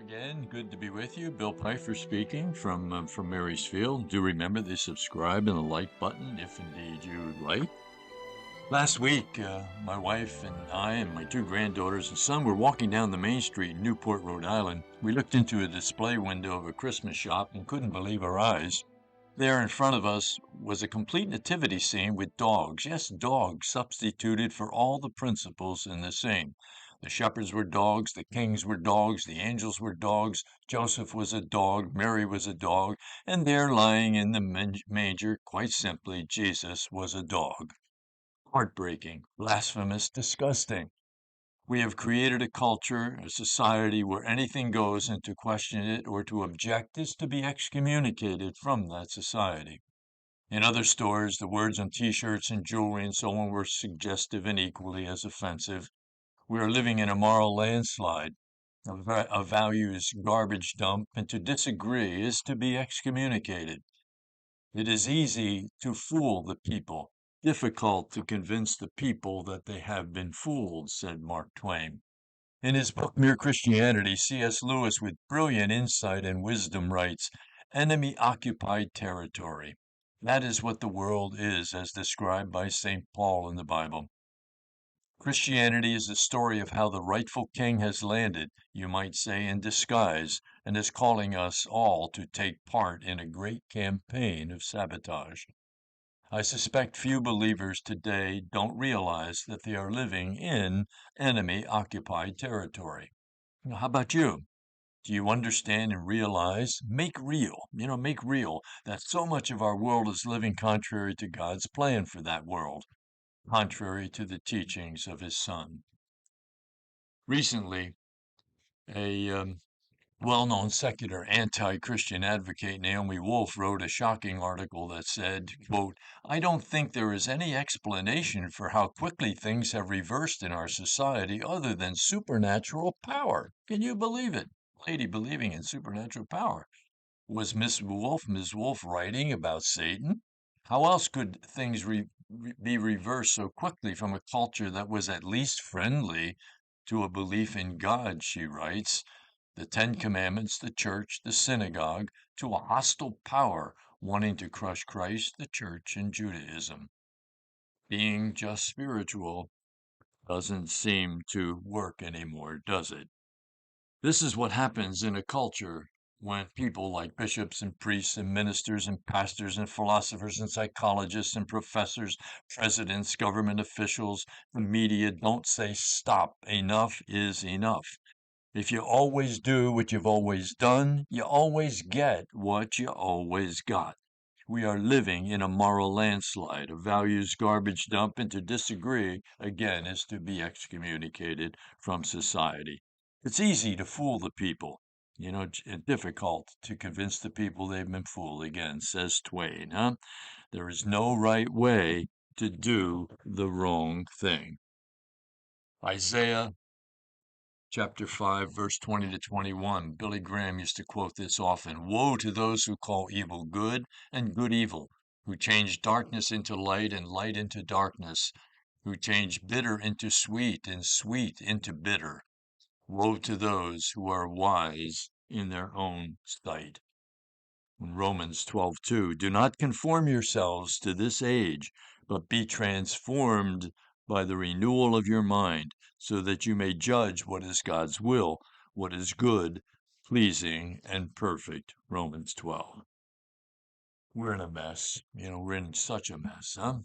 again. Good to be with you. Bill Pfeiffer speaking from Marysfield. Do remember to subscribe and the like button if indeed you would like. Last week, my wife and I and my two granddaughters and son were walking down the main street in Newport, Rhode Island. We looked into a display window of a Christmas shop and couldn't believe our eyes. There in front of us was a complete nativity scene with dogs. Yes, dogs substituted for all the principles in the same. The shepherds were dogs, the kings were dogs, the angels were dogs, Joseph was a dog, Mary was a dog, and there lying in the manger, quite simply, Jesus was a dog. Heartbreaking, blasphemous, disgusting. We have created a culture, a society where anything goes, and to question it or to object is to be excommunicated from that society. In other stores, the words on t-shirts and jewelry and so on were suggestive and equally as offensive. We are living in a moral landslide, a values garbage dump, and to disagree is to be excommunicated. It is easy to fool the people, difficult to convince the people that they have been fooled, said Mark Twain. In his book Mere Christianity, C.S. Lewis, with brilliant insight and wisdom, writes, enemy-occupied territory. That is what the world is, as described by St. Paul in the Bible. Christianity is the story of how the rightful king has landed, you might say, in disguise, and is calling us all to take part in a great campaign of sabotage. I suspect few believers today don't realize that they are living in enemy-occupied territory. How about you? Do you understand and realize, make real that so much of our world is living contrary to God's plan for that world, contrary to the teachings of his Son? Recently, a well-known secular anti-Christian advocate, Naomi Wolf, wrote a shocking article that said, quote, I don't think there is any explanation for how quickly things have reversed in our society other than supernatural power. Can you believe it? Lady believing in supernatural power. Was Ms. Wolf writing about Satan? How else could things be reversed so quickly from a culture that was at least friendly to a belief in God, she writes, the Ten Commandments, the church, the synagogue, to a hostile power wanting to crush Christ, the church, and Judaism. Being just spiritual doesn't seem to work anymore, does it? This is what happens in a culture when people like bishops and priests and ministers and pastors and philosophers and psychologists and professors, presidents, government officials, the media don't say stop. Enough is enough. If you always do what you've always done, you always get what you always got. We are living in a moral landslide, a values garbage dump, and to disagree, again, is to be excommunicated from society. It's easy to fool the people, difficult to convince the people they've been fooled, again, says Twain, huh? There is no right way to do the wrong thing. Isaiah Chapter 5, verse 20 to 21. Billy Graham used to quote this often. Woe to those who call evil good and good evil, who change darkness into light and light into darkness, who change bitter into sweet and sweet into bitter. Woe to those who are wise in their own sight. In Romans 12:2, do not conform yourselves to this age, but be transformed by the renewal of your mind, so that you may judge what is God's will, what is good, pleasing, and perfect. Romans 12. We're in a mess. We're in such a mess, huh?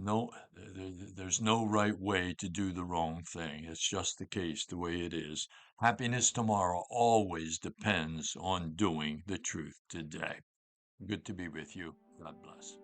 No, there's no right way to do the wrong thing. It's just the case the way it is. Happiness tomorrow always depends on doing the truth today. Good to be with you. God bless.